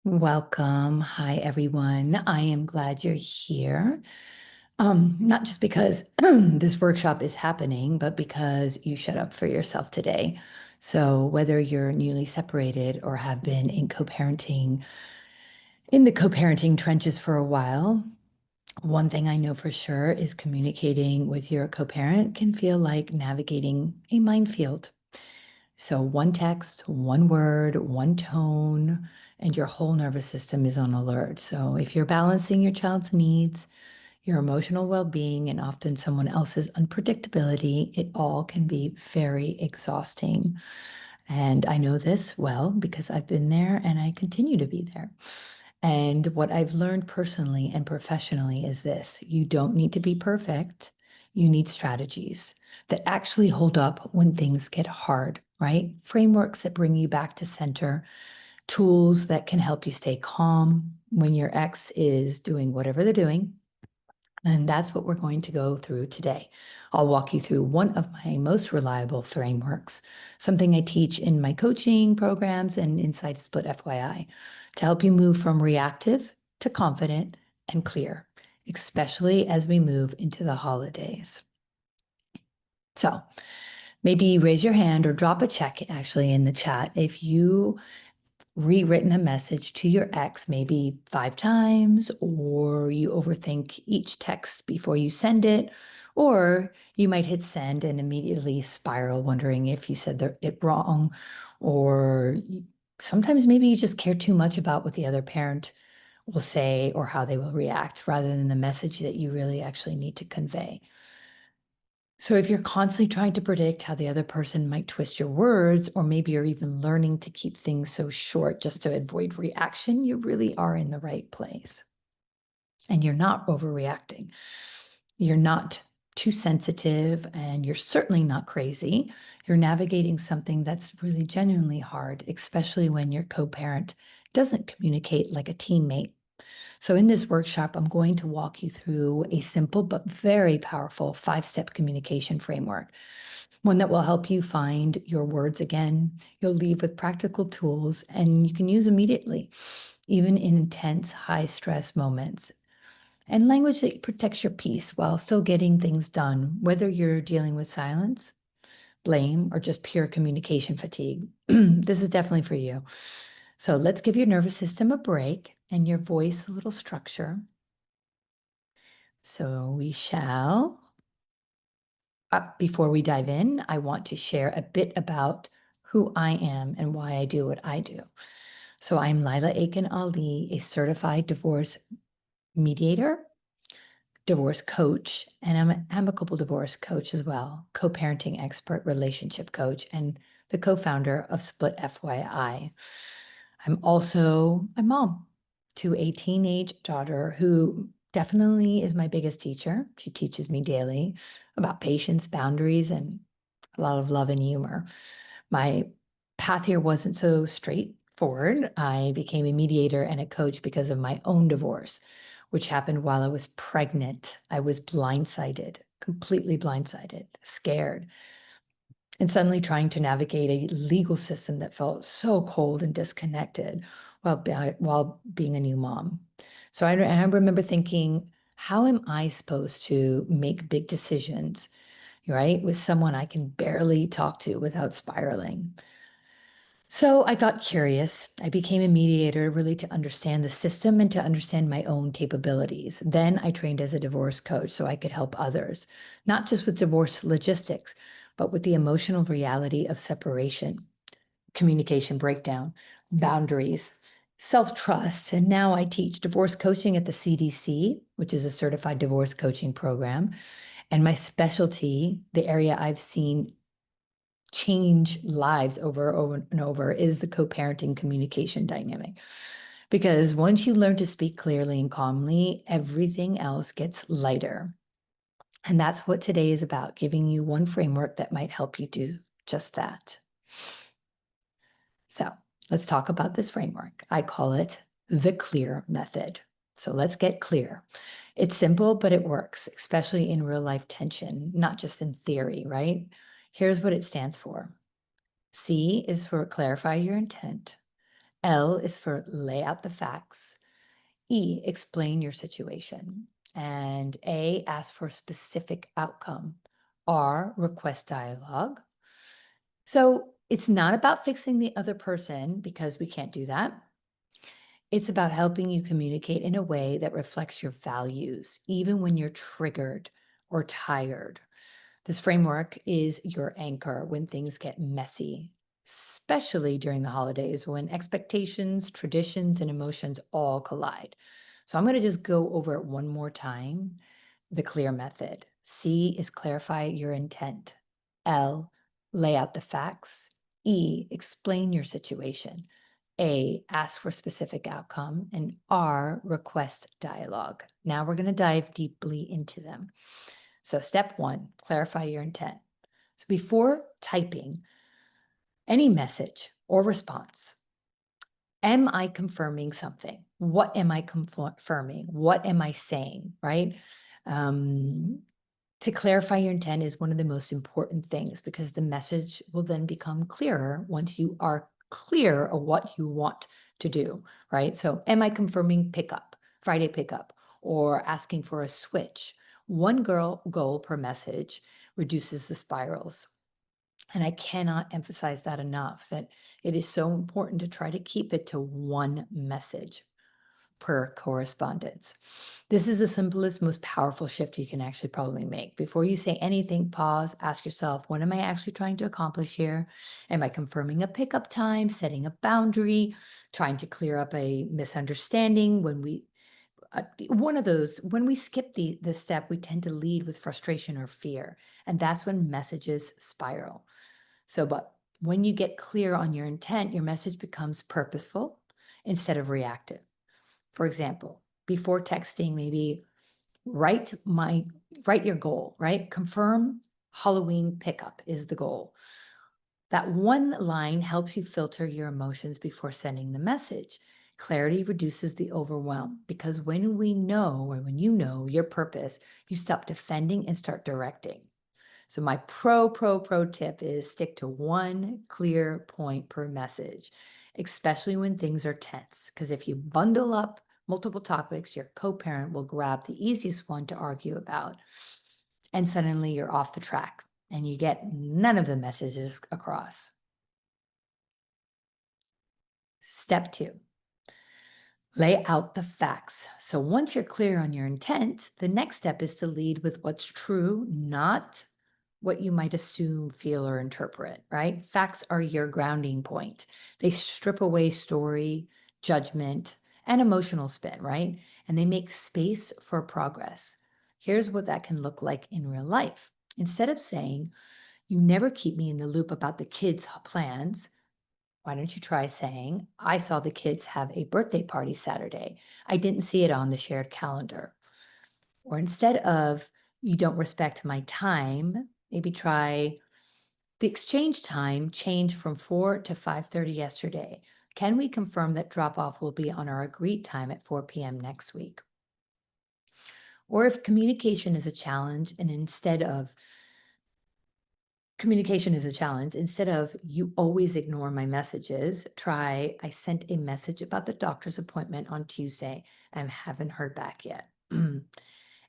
Welcome. Hi, everyone. I am glad you're here. Not just because this workshop is happening, but because you showed up for yourself today. So whether you're newly separated or have been in the co-parenting trenches for a while, one thing I know for sure is communicating with your co-parent can feel like navigating a minefield. So one text, one word, one tone, and your whole nervous system is on alert. So if you're balancing your child's needs, your emotional well-being, and often someone else's unpredictability, it all can be very exhausting. And I know this well because I've been there and I continue to be there. And what I've learned personally and professionally is this: you don't need to be perfect. You need strategies that actually hold up when things get hard, right? Frameworks that bring you back to center, tools that can help you stay calm when your ex is doing whatever they're doing. And that's what we're going to go through today. I'll walk you through one of my most reliable frameworks, something I teach in my coaching programs and inside Split.fyi, to help you move from reactive to confident and clear, especially as we move into the holidays. So maybe raise your hand or drop a check actually in the chat if you rewritten a message to your ex maybe 5 times, or you overthink each text before you send it, or you might hit send and immediately spiral wondering if you said it wrong, or sometimes maybe you just care too much about what the other parent will say or how they will react rather than the message that you really actually need to convey. So if you're constantly trying to predict how the other person might twist your words, or maybe you're even learning to keep things so short just to avoid reaction, you really are in the right place. And you're not overreacting. You're not too sensitive, and you're certainly not crazy. You're navigating something that's really genuinely hard, especially when your co-parent doesn't communicate like a teammate. So in this workshop, I'm going to walk you through a simple but very powerful 5-step communication framework, one that will help you find your words again. You'll leave with practical tools and you can use immediately, even in intense, high-stress moments. And language that protects your peace while still getting things done, whether you're dealing with silence, blame, or just pure communication fatigue. This is definitely for you. So let's give your nervous system a break and your voice a little structure. So we shall. Before we dive in, I want to share a bit about who I am and why I do what I do. So I'm Laila Ali, a certified divorce mediator, divorce coach, and I'm an amicable divorce coach as well, co-parenting expert, relationship coach, and the co-founder of Split.fyi. I'm also a mom to a teenage daughter who definitely is my biggest teacher. She teaches me daily about patience, boundaries, and a lot of love and humor. My path here wasn't so straightforward. I became a mediator and a coach because of my own divorce, which happened while I was pregnant. I was blindsided, completely blindsided, scared, and suddenly trying to navigate a legal system that felt so cold and disconnected while being a new mom. So I remember thinking, how am I supposed to make big decisions, right, with someone I can barely talk to without spiraling? So I got curious. I became a mediator really to understand the system and to understand my own capabilities. Then I trained as a divorce coach so I could help others, not just with divorce logistics, but with the emotional reality of separation, communication breakdown, boundaries, self-trust. And now I teach divorce coaching at the CDC, which is a certified divorce coaching program. And my specialty, the area I've seen change lives over and over, is the co-parenting communication dynamic. Because once you learn to speak clearly and calmly, everything else gets lighter. And that's what today is about, giving you one framework that might help you do just that. So let's talk about this framework. I call it the C.L.E.A.R method. So let's get clear. It's simple, but it works, especially in real life tension, not just in theory, right? Here's what it stands for. C is for clarify your intent. L is for lay out the facts. E, explain your situation. And A, ask for a specific outcome. R, request dialogue. So it's not about fixing the other person because we can't do that. It's about helping you communicate in a way that reflects your values, even when you're triggered or tired. This framework is your anchor when things get messy, especially during the holidays when expectations, traditions, and emotions all collide. So I'm going to just go over it one more time. The C.L.E.A.R method. C is clarify your intent. L, lay out the facts. E, explain your situation. A, ask for specific outcome. And R, request dialogue. Now we're going to dive deeply into them. So step 1, clarify your intent. So before typing any message or response, am I confirming something? What am I confirming? What am I saying, right? To clarify your intent is one of the most important things because the message will then become clearer once you are clear of what you want to do, right? So am I confirming pickup, Friday pickup, or asking for a switch? One goal per message reduces the spirals. And I cannot emphasize that enough, that it is so important to try to keep it to one message per correspondence. This is the simplest, most powerful shift you can actually probably make. Before you say anything, pause, ask yourself, what am I actually trying to accomplish here? Am I confirming a pickup time, setting a boundary, trying to clear up a misunderstanding? When we skip this step, we tend to lead with frustration or fear, and that's when messages spiral. But when you get clear on your intent, your message becomes purposeful instead of reactive. For example, before texting, maybe write your goal, right? Confirm Halloween pickup is the goal. That one line helps you filter your emotions before sending the message. Clarity reduces the overwhelm because when we know, or when you know your purpose, you stop defending and start directing. So my pro tip is stick to one clear point per message, especially when things are tense. Because if you bundle up multiple topics, your co-parent will grab the easiest one to argue about. And suddenly you're off the track and you get none of the messages across. Step 2, lay out the facts. So once you're clear on your intent, the next step is to lead with what's true, not what you might assume, feel, or interpret, right? Facts are your grounding point. They strip away story, judgment, and emotional spin, right? And they make space for progress. Here's what that can look like in real life. Instead of saying, you never keep me in the loop about the kids' plans, why don't you try saying, I saw the kids have a birthday party Saturday. I didn't see it on the shared calendar. Or instead of, you don't respect my time, maybe try, the exchange time changed from 4 to 5:30 yesterday. Can we confirm that drop-off will be on our agreed time at 4 p.m. next week? Or if communication is a challenge, instead of you always ignore my messages, try, I sent a message about the doctor's appointment on Tuesday and haven't heard back yet.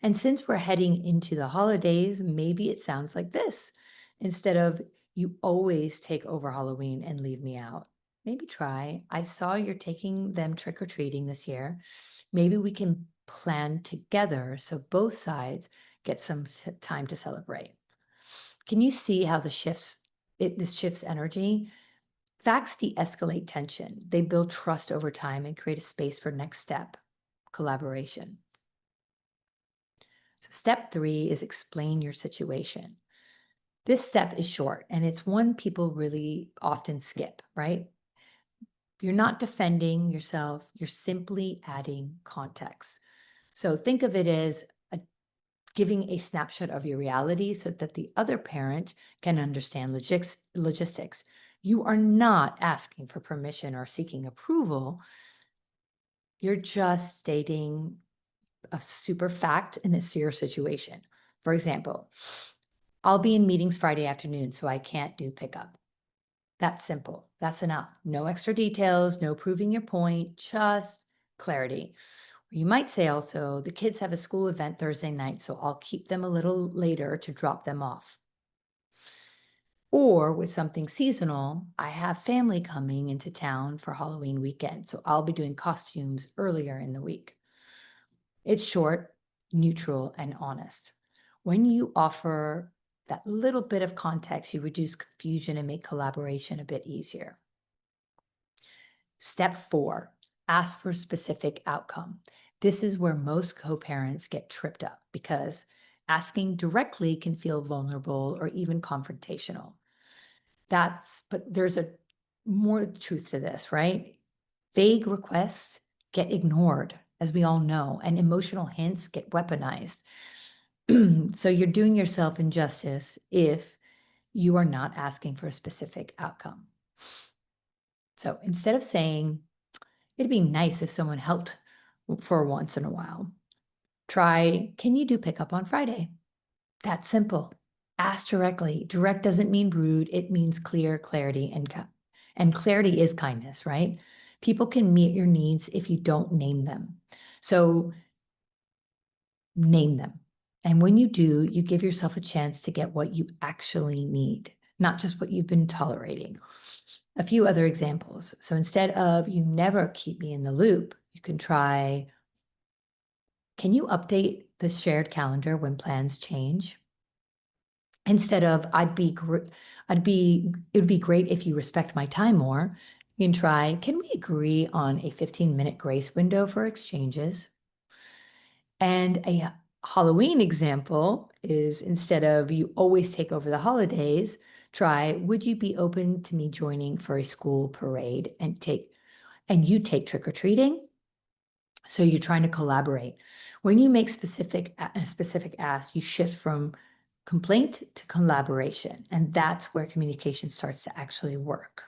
And since we're heading into the holidays, maybe it sounds like this. Instead of, you always take over Halloween and leave me out. Maybe try, I saw you're taking them trick-or-treating this year. Maybe we can plan together so both sides get some time to celebrate. Can you see how this shifts energy? Facts de-escalate tension. They build trust over time and create a space for next step, collaboration. So step 3 is explain your situation. This step is short and it's one people really often skip, right? You're not defending yourself, you're simply adding context. So think of it as giving a snapshot of your reality so that the other parent can understand logistics. You are not asking for permission or seeking approval. You're just stating a super fact in a serious situation. For example, I'll be in meetings Friday afternoon, so I can't do pickup. That's simple. That's enough. No extra details, no proving your point, just clarity. You might say also, the kids have a school event Thursday night, so I'll keep them a little later to drop them off. Or with something seasonal, I have family coming into town for Halloween weekend, so I'll be doing costumes earlier in the week. It's short, neutral, and honest. When you offer that little bit of context, you reduce confusion and make collaboration a bit easier. Step 4, ask for specific outcome. This is where most co-parents get tripped up because asking directly can feel vulnerable or even confrontational. But there's a more truth to this, right? Vague requests get ignored, as we all know, and emotional hints get weaponized. So you're doing yourself injustice if you are not asking for a specific outcome. So instead of saying, it'd be nice if someone helped for once in a while, try, can you do pickup on Friday? That's simple. Ask directly. Direct doesn't mean rude. It means clear, clarity, and clarity is kindness, right? People can meet your needs if you don't name them. So name them. And when you do, you give yourself a chance to get what you actually need, not just what you've been tolerating. A few other examples. So instead of you never keep me in the loop, you can try, can you update the shared calendar when plans change? Instead of it would be great if you respect my time more, you can try, can we agree on a 15-minute grace window for exchanges? And a Halloween example is, instead of you always take over the holidays, try, would you be open to me joining for a school parade and you take trick-or-treating? So you're trying to collaborate. When you make specific asks, you shift from complaint to collaboration, and that's where communication starts to actually work.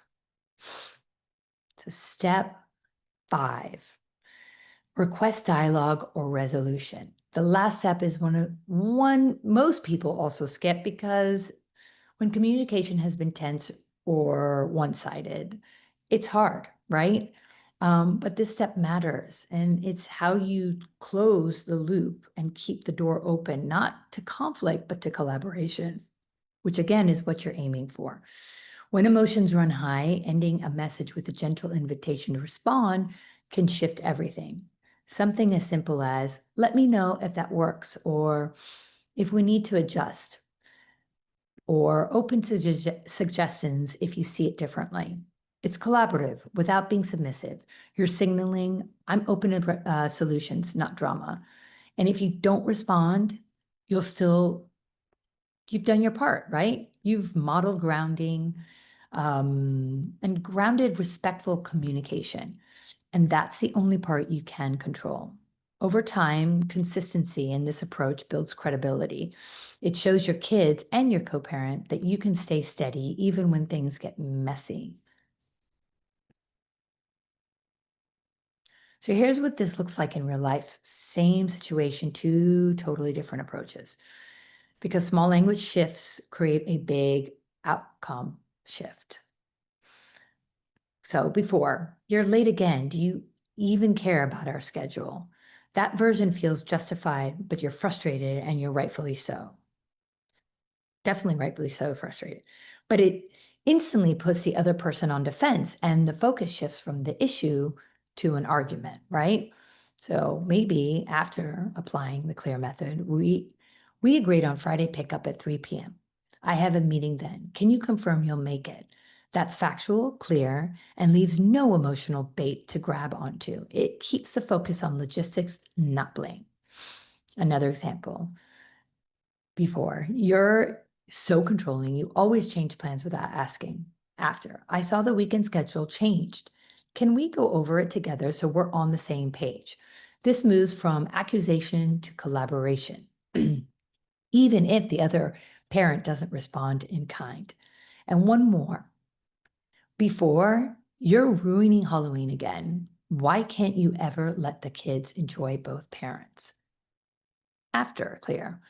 So step 5, request dialogue or resolution. The last step is one most people also skip because when communication has been tense or one-sided, it's hard, right? But this step matters, and it's how you close the loop and keep the door open, not to conflict, but to collaboration, which again is what you're aiming for. When emotions run high, ending a message with a gentle invitation to respond can shift everything. Something as simple as, let me know if that works, or if we need to adjust, or open to suggestions if you see it differently. It's collaborative without being submissive. You're signaling, I'm open to solutions, not drama. And if you don't respond, you've done your part, right? You've modeled grounding and grounded, respectful communication. And that's the only part you can control. Over time, consistency in this approach builds credibility. It shows your kids and your co-parent that you can stay steady even when things get messy. So here's what this looks like in real life. Same situation, two totally different approaches. Because small language shifts create a big outcome shift. So before, you're late again. Do you even care about our schedule? That version feels justified, but you're frustrated, and you're rightfully so. Definitely rightfully so frustrated. But it instantly puts the other person on defense, and the focus shifts from the issue to an argument, right? So maybe after applying the C.L.E.A.R method, we agreed on Friday pickup at 3 p.m. I have a meeting then. Can you confirm you'll make it? That's factual, clear, and leaves no emotional bait to grab onto. It keeps the focus on logistics, not blame. Another example. Before, you're so controlling, you always change plans without asking. After, I saw the weekend schedule changed. Can we go over it together so we're on the same page? This moves from accusation to collaboration, even if the other parent doesn't respond in kind. And one more. Before, you're ruining Halloween again. Why can't you ever let the kids enjoy both parents? After, clear.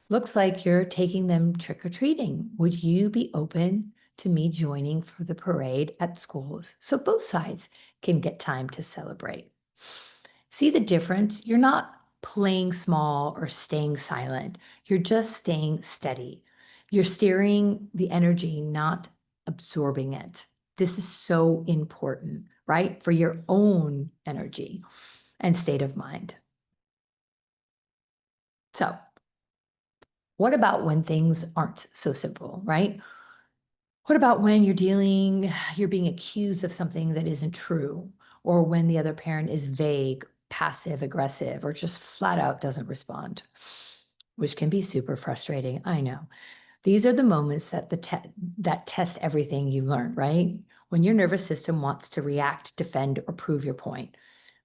Looks like you're taking them trick-or-treating. Would you be open to me joining for the parade at schools so both sides can get time to celebrate. See the difference? You're not playing small or staying silent. You're just staying steady. You're steering the energy, not absorbing it. This is so important, right? For your own energy and state of mind. So, what about when things aren't so simple, right? What about when you're being accused of something that isn't true, or when the other parent is vague, passive aggressive, or just flat out doesn't respond, which can be super frustrating. I know. These are the moments that that test everything you learn, right? When your nervous system wants to react, defend, or prove your point.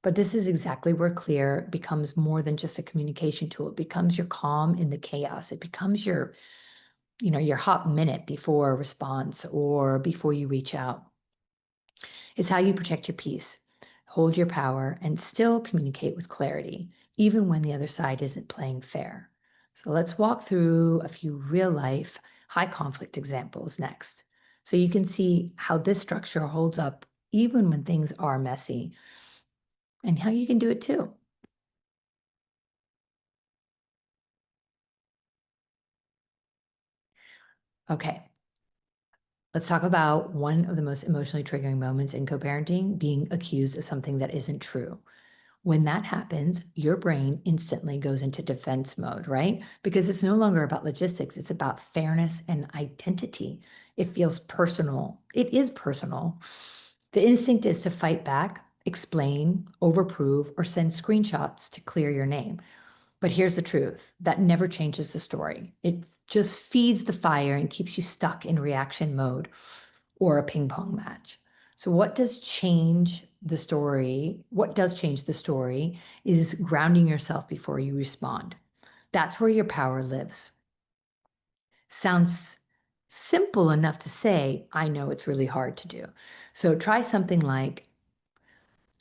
But this is exactly where C.L.E.A.R becomes more than just a communication tool. It becomes your calm in the chaos. It becomes your hot minute before a response or before you reach out. It's how you protect your peace, hold your power, and still communicate with clarity, even when the other side isn't playing fair. So let's walk through a few real life, high conflict examples next. So you can see how this structure holds up even when things are messy and how you can do it too. Okay, let's talk about one of the most emotionally triggering moments in co-parenting, being accused of something that isn't true. When that happens, your brain instantly goes into defense mode, right? Because it's no longer about logistics, it's about fairness and identity. It feels personal. It is personal. The instinct is to fight back, explain, overprove, or send screenshots to clear your name. But here's the truth, that never changes the story. It just feeds the fire and keeps you stuck in reaction mode or a ping pong match. So what does change the story? What does change the story is grounding yourself before you respond. That's where your power lives. Sounds simple enough to say, I know it's really hard to do. So try something like,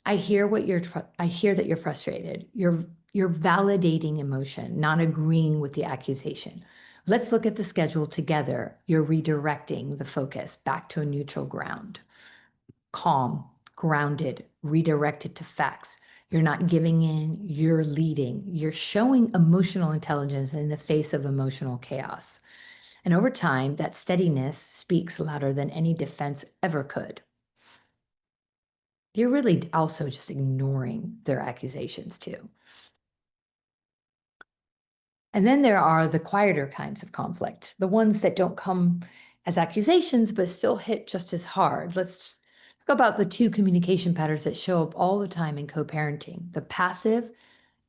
I hear that you're frustrated. You're validating emotion, not agreeing with the accusation. Let's look at the schedule together. You're redirecting the focus back to a neutral ground. Calm, grounded, redirected to facts. You're not giving in, you're leading. You're showing emotional intelligence in the face of emotional chaos. And over time, that steadiness speaks louder than any defense ever could. You're really also just ignoring their accusations too. And then there are the quieter kinds of conflict, the ones that don't come as accusations, but still hit just as hard. Let's talk about the two communication patterns that show up all the time in co-parenting, the passive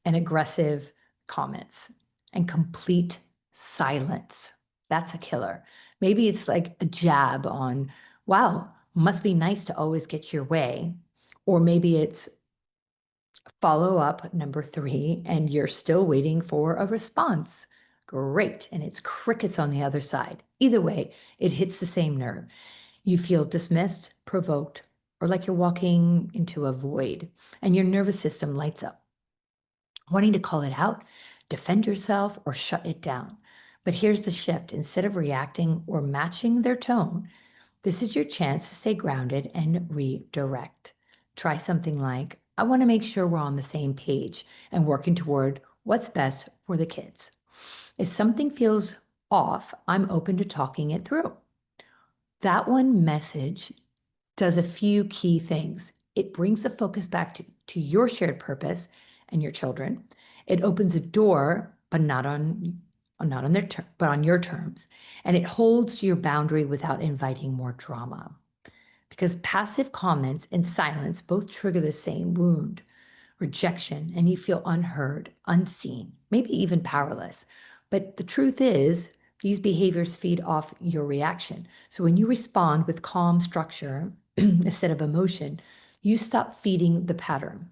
and aggressive comments and complete silence. That's a killer. Maybe it's like a jab on, wow, must be nice to always get your way. Or maybe it's follow up number 3, and you're still waiting for a response. Great. And it's crickets on the other side. Either way, it hits the same nerve. You feel dismissed, provoked, or like you're walking into a void, and your nervous system lights up, wanting to call it out, defend yourself, or shut it down. But here's the shift. Instead of reacting or matching their tone, this is your chance to stay grounded and redirect. Try something like, I want to make sure we're on the same page and working toward what's best for the kids. If something feels off, I'm open to talking it through. That one message does a few key things. It brings the focus back to your shared purpose and your children. It opens a door, but not on their but on your terms. And it holds your boundary without inviting more drama. Because passive comments and silence both trigger the same wound, rejection, and you feel unheard, unseen, maybe even powerless. But the truth is, these behaviors feed off your reaction. So when you respond with calm structure instead of emotion, you stop feeding the pattern.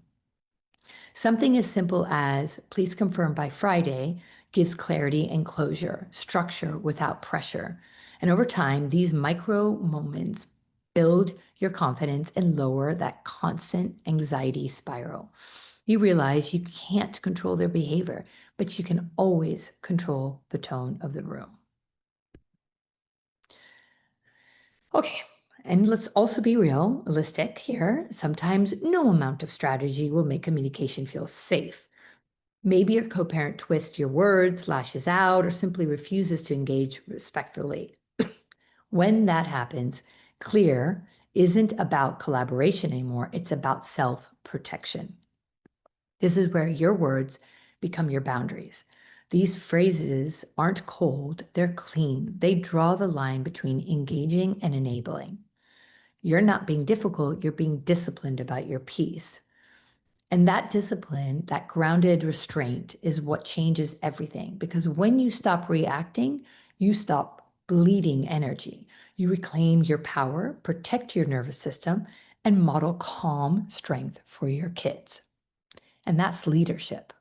Something as simple as, please confirm by Friday, gives clarity and closure, structure without pressure. And over time, these micro moments build your confidence and lower that constant anxiety spiral. You realize you can't control their behavior, but you can always control the tone of the room. Okay, and let's also be realistic here. Sometimes no amount of strategy will make communication feel safe. Maybe your co parent twists your words, lashes out, or simply refuses to engage respectfully. When that happens, clear isn't about collaboration anymore, it's about self protection. This is where your words become your boundaries. These phrases aren't cold, they're clean. They draw the line between engaging and enabling. You're not being difficult, you're being disciplined about your peace. And that discipline, that grounded restraint, is what changes everything. Because when you stop reacting, you stop bleeding energy. You reclaim your power, protect your nervous system, and model calm strength for your kids. And that's leadership.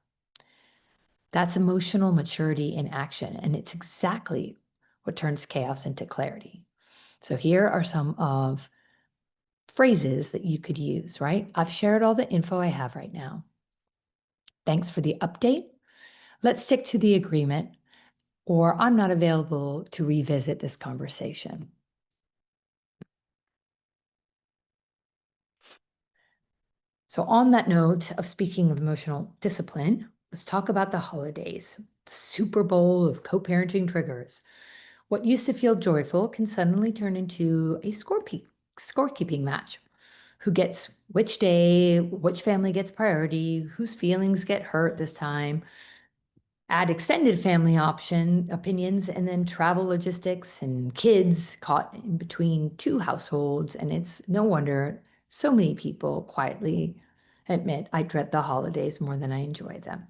That's emotional maturity in action. And it's exactly what turns chaos into clarity. So here are some of phrases that you could use, right? I've shared all the info I have right now. Thanks for the update. Let's stick to the agreement, or I'm not available to revisit this conversation. So, on that note of speaking of emotional discipline, let's talk about the holidays, the Super Bowl of co parenting triggers. What used to feel joyful can suddenly turn into a scorekeeping match. Who gets which day, which family gets priority, whose feelings get hurt this time. Add extended family opinions, and then travel logistics and kids caught in between two households. And it's no wonder so many people quietly admit I dread the holidays more than I enjoy them.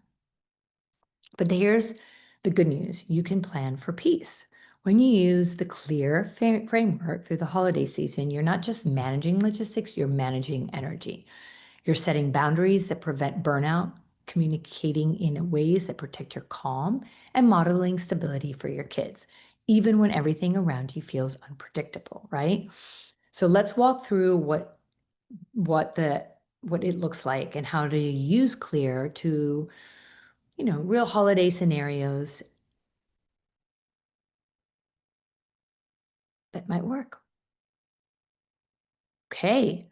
But here's the good news: you can plan for peace. When you use the C.L.E.A.R framework through the holiday season, you're not just managing logistics, you're managing energy. You're setting boundaries that prevent burnout, communicating in ways that protect your calm, and modeling stability for your kids, even when everything around you feels unpredictable, right? So let's walk through what the what it looks like and how to use C.L.E.A.R to, real holiday scenarios that might work. Okay.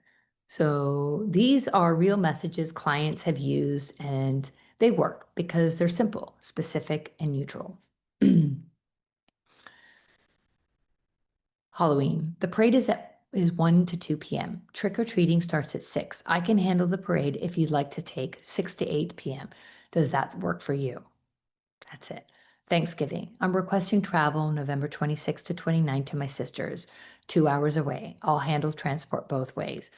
So these are real messages clients have used and they work because they're simple, specific, and neutral. Halloween. The parade is 1 to 2 p.m. Trick or treating starts at 6. I can handle the parade if you'd like to take 6 to 8 p.m. Does that work for you? That's it. Thanksgiving. I'm requesting travel November 26 to 29 to my sister's, 2 hours away. I'll handle transport both ways.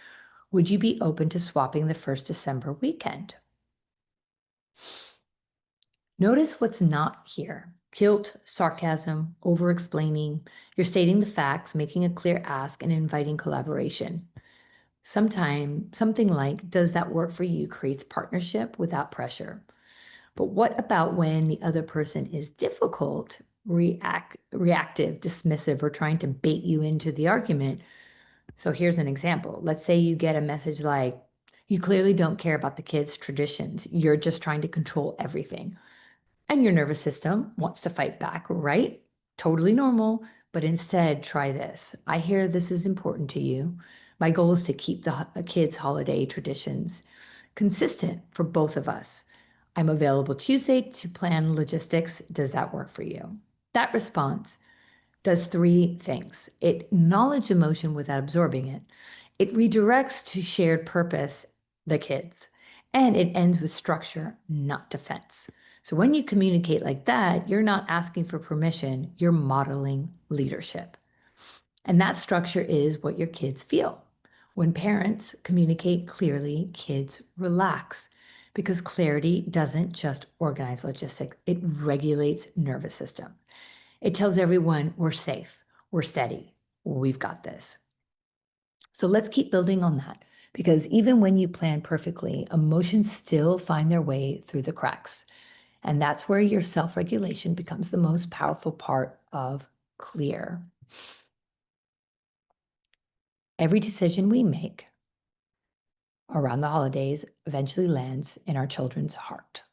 Would you be open to swapping the first December weekend? Notice what's not here. Guilt, sarcasm, over explaining. You're stating the facts, making a clear ask, and inviting collaboration. Sometimes something like, does that work for you, creates partnership without pressure. But what about when the other person is difficult, reactive, dismissive, or trying to bait you into the argument? So here's an example. Let's say you get a message like, you clearly don't care about the kids' traditions. You're just trying to control everything. And your nervous system wants to fight back, right? Totally normal. But instead, try this. I hear this is important to you. My goal is to keep the kids' holiday traditions consistent for both of us. I'm available Tuesday to plan logistics. Does that work for you? That response does three things. It acknowledges emotion without absorbing it. It redirects to shared purpose, the kids, and it ends with structure, not defense. So when you communicate like that, you're not asking for permission, you're modeling leadership. And that structure is what your kids feel. When parents communicate clearly, kids relax because clarity doesn't just organize logistics, it regulates nervous system. It tells everyone we're safe, we're steady, we've got this. So let's keep building on that because even when you plan perfectly, emotions still find their way through the cracks. And that's where your self regulation becomes the most powerful part of C.L.E.A.R. Every decision we make around the holidays eventually lands in our children's heart.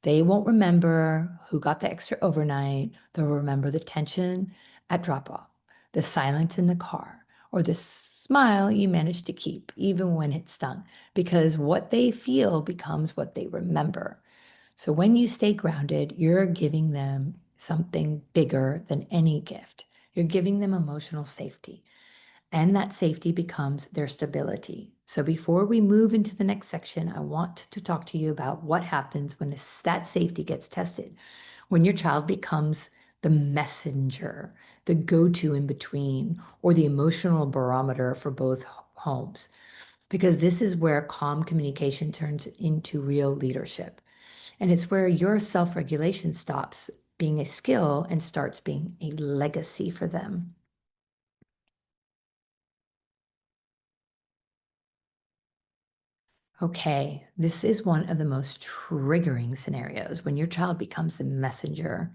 They won't remember who got the extra overnight. They'll remember the tension at drop off, the silence in the car, or the smile you managed to keep, even when it stung, because what they feel becomes what they remember. So when you stay grounded, you're giving them something bigger than any gift. You're giving them emotional safety, and that safety becomes their stability. So before we move into the next section, I want to talk to you about what happens when that safety gets tested, when your child becomes the messenger, the go-to in between, or the emotional barometer for both homes. Because this is where calm communication turns into real leadership. And it's where your self-regulation stops being a skill and starts being a legacy for them. Okay, this is one of the most triggering scenarios when your child becomes the messenger.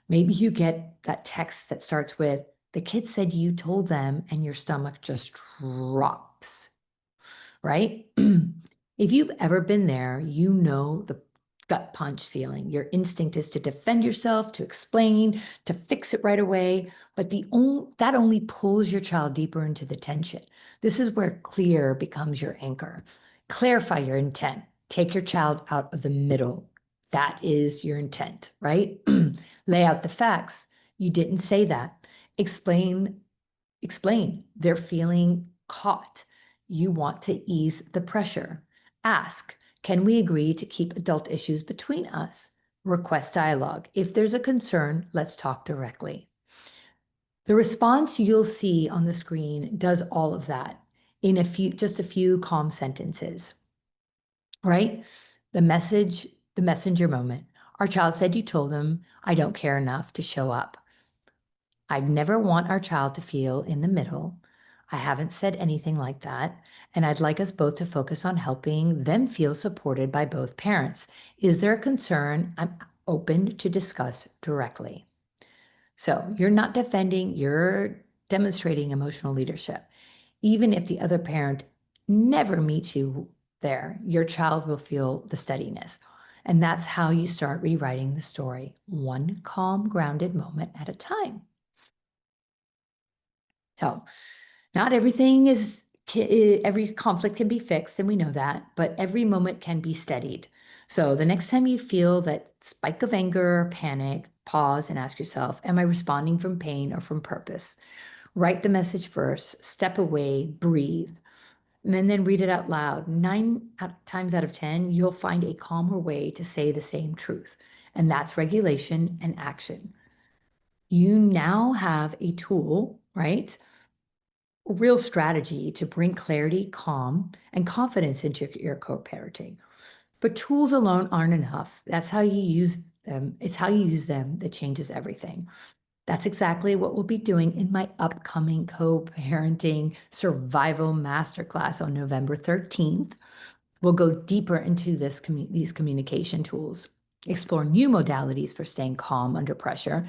Maybe you get that text that starts with, the kid said you told them, and your stomach just drops, right? If you've ever been there, you know the gut punch feeling. Your instinct is to defend yourself, to explain, to fix it right away, but that only pulls your child deeper into the tension. This is where clear becomes your anchor. Clarify your intent. Take your child out of the middle. That is your intent, right? Lay out the facts. You didn't say that. Explain. They're feeling caught. You want to ease the pressure. Ask, can we agree to keep adult issues between us? Request dialogue. If there's a concern, let's talk directly. The response you'll see on the screen does all of that in just a few calm sentences, right? The messenger moment. Our child said you told them, I don't care enough to show up. I'd never want our child to feel in the middle. I haven't said anything like that, and I'd like us both to focus on helping them feel supported by both parents. Is there a concern? I'm open to discuss directly. So you're not defending, you're demonstrating emotional leadership. Even if the other parent never meets you there, your child will feel the steadiness. And that's how you start rewriting the story, one calm, grounded moment at a time. So not everything is, every conflict can be fixed, and we know that, but every moment can be steadied. So the next time you feel that spike of anger or panic, pause and ask yourself, am I responding from pain or from purpose? Write the message first, step away, breathe, and then read it out loud. Times out of 10, you'll find a calmer way to say the same truth. And that's regulation and action. You now have a tool, right? Real strategy to bring clarity, calm, and confidence into your co-parenting. But tools alone aren't enough. That's how you use them. It's how you use them that changes everything. That's exactly what we'll be doing in my upcoming co-parenting survival masterclass on November 13th. We'll go deeper into these communication tools, explore new modalities for staying calm under pressure,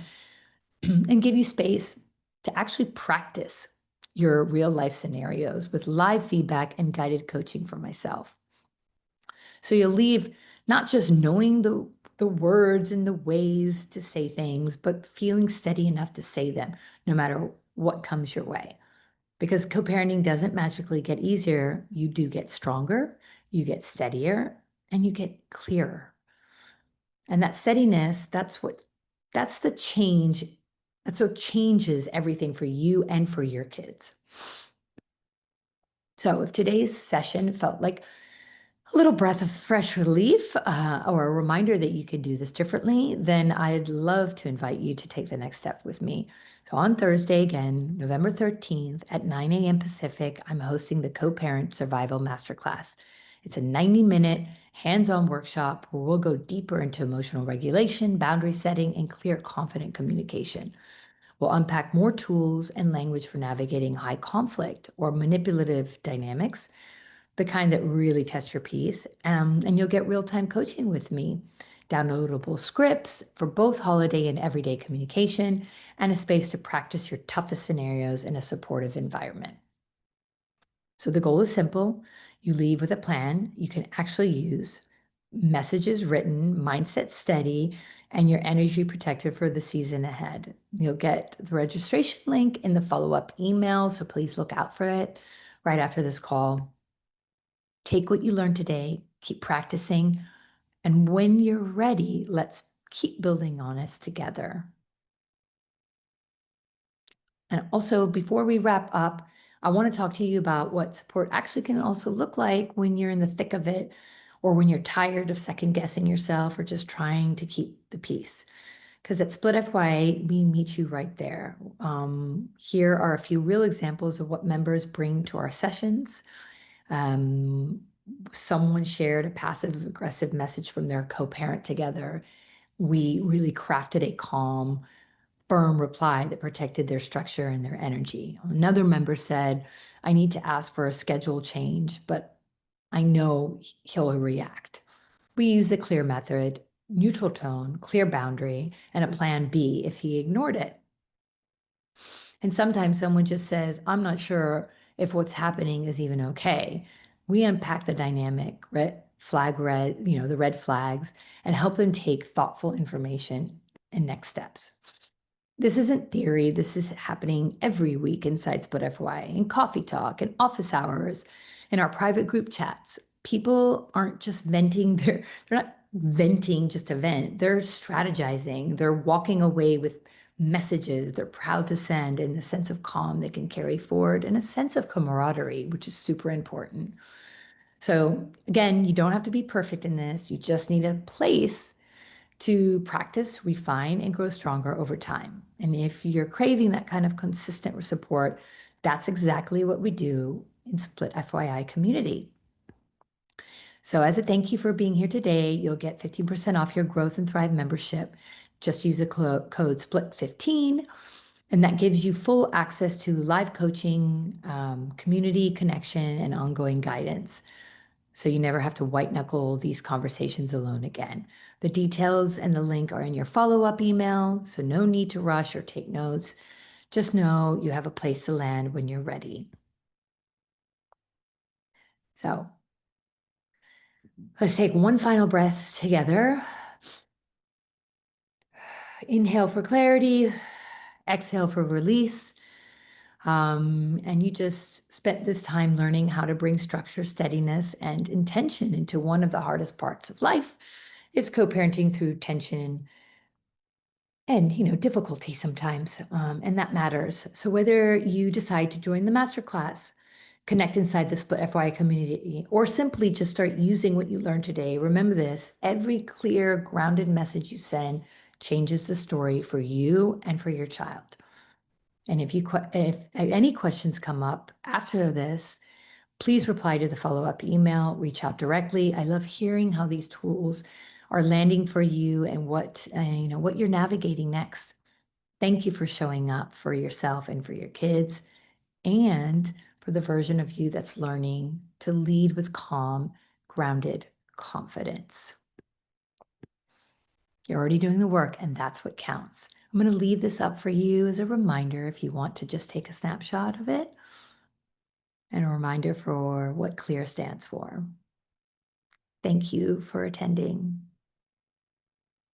and give you space to actually practice your real life scenarios with live feedback and guided coaching for myself. So you'll leave not just knowing the words and the ways to say things, but feeling steady enough to say them no matter what comes your way. Because co-parenting doesn't magically get easier. You do get stronger, you get steadier, and you get clearer. And that steadiness, that's the change. That's what changes everything for you and for your kids. So if today's session felt like a little breath of fresh relief or a reminder that you can do this differently, then I'd love to invite you to take the next step with me. So on Thursday, again, November 13th at 9 a.m. Pacific, I'm hosting the Co-Parent Survival Masterclass. It's a 90-minute hands-on workshop where we'll go deeper into emotional regulation, boundary setting, and clear, confident communication. We'll unpack more tools and language for navigating high conflict or manipulative dynamics, the kind that really test your peace. And you'll get real-time coaching with me, downloadable scripts for both holiday and everyday communication, and a space to practice your toughest scenarios in a supportive environment. So the goal is simple. You leave with a plan you can actually use, messages written, mindset steady, and your energy protected for the season ahead. You'll get the registration link in the follow-up email, so please look out for it right after this call. Take what you learned today, keep practicing, and when you're ready, let's keep building on this together. And also, before we wrap up, I want to talk to you about what support actually can also look like when you're in the thick of it, or when you're tired of second guessing yourself or just trying to keep the peace. Because at Split.fyi, we meet you right there. Here are a few real examples of what members bring to our sessions. Someone shared a passive aggressive message from their co-parent together. We really crafted a calm, firm reply that protected their structure and their energy. Another member said, I need to ask for a schedule change, but I know he'll react. We use the C.L.E.A.R method, neutral tone, clear boundary, and a plan B if he ignored it. And sometimes someone just says, I'm not sure if what's happening is even okay. We unpack the dynamic, red, the red flags, and help them take thoughtful information and next steps. This isn't theory. This is happening every week inside Split.fyi, in coffee talk, in office hours, in our private group chats. People aren't just venting they're not venting just to vent. They're strategizing. They're walking away with messages they're proud to send, and a sense of calm they can carry forward, and a sense of camaraderie, which is super important. So again, you don't have to be perfect in this. You just need a place to practice, refine, and grow stronger over time. And if you're craving that kind of consistent support, that's exactly what we do in Split.fyi community. So as a thank you for being here today, you'll get 15% off your Growth and Thrive membership. Just use the code SPLIT15, and that gives you full access to live coaching, community connection, and ongoing guidance. So you never have to white knuckle these conversations alone again. The details and the link are in your follow-up email, so no need to rush or take notes. Just know you have a place to land when you're ready. So let's take one final breath together. Inhale for clarity, exhale for release. And you just spent this time learning how to bring structure, steadiness, and intention into one of the hardest parts of life, is co-parenting through tension and difficulty sometimes, and that matters. So whether you decide to join the masterclass, connect inside the Split.fyi community, or simply just start using what you learned today, remember this: every clear, grounded message you send changes the story for you and for your child. And if any questions come up after this, please reply to the follow-up email, reach out directly. I love hearing how these tools are landing for you and what you're navigating next. Thank you for showing up for yourself and for your kids, and for the version of you that's learning to lead with calm, grounded confidence. You're already doing the work, and that's what counts. I'm going to leave this up for you as a reminder if you want to just take a snapshot of it, and a reminder for what C.L.E.A.R stands for. Thank you for attending.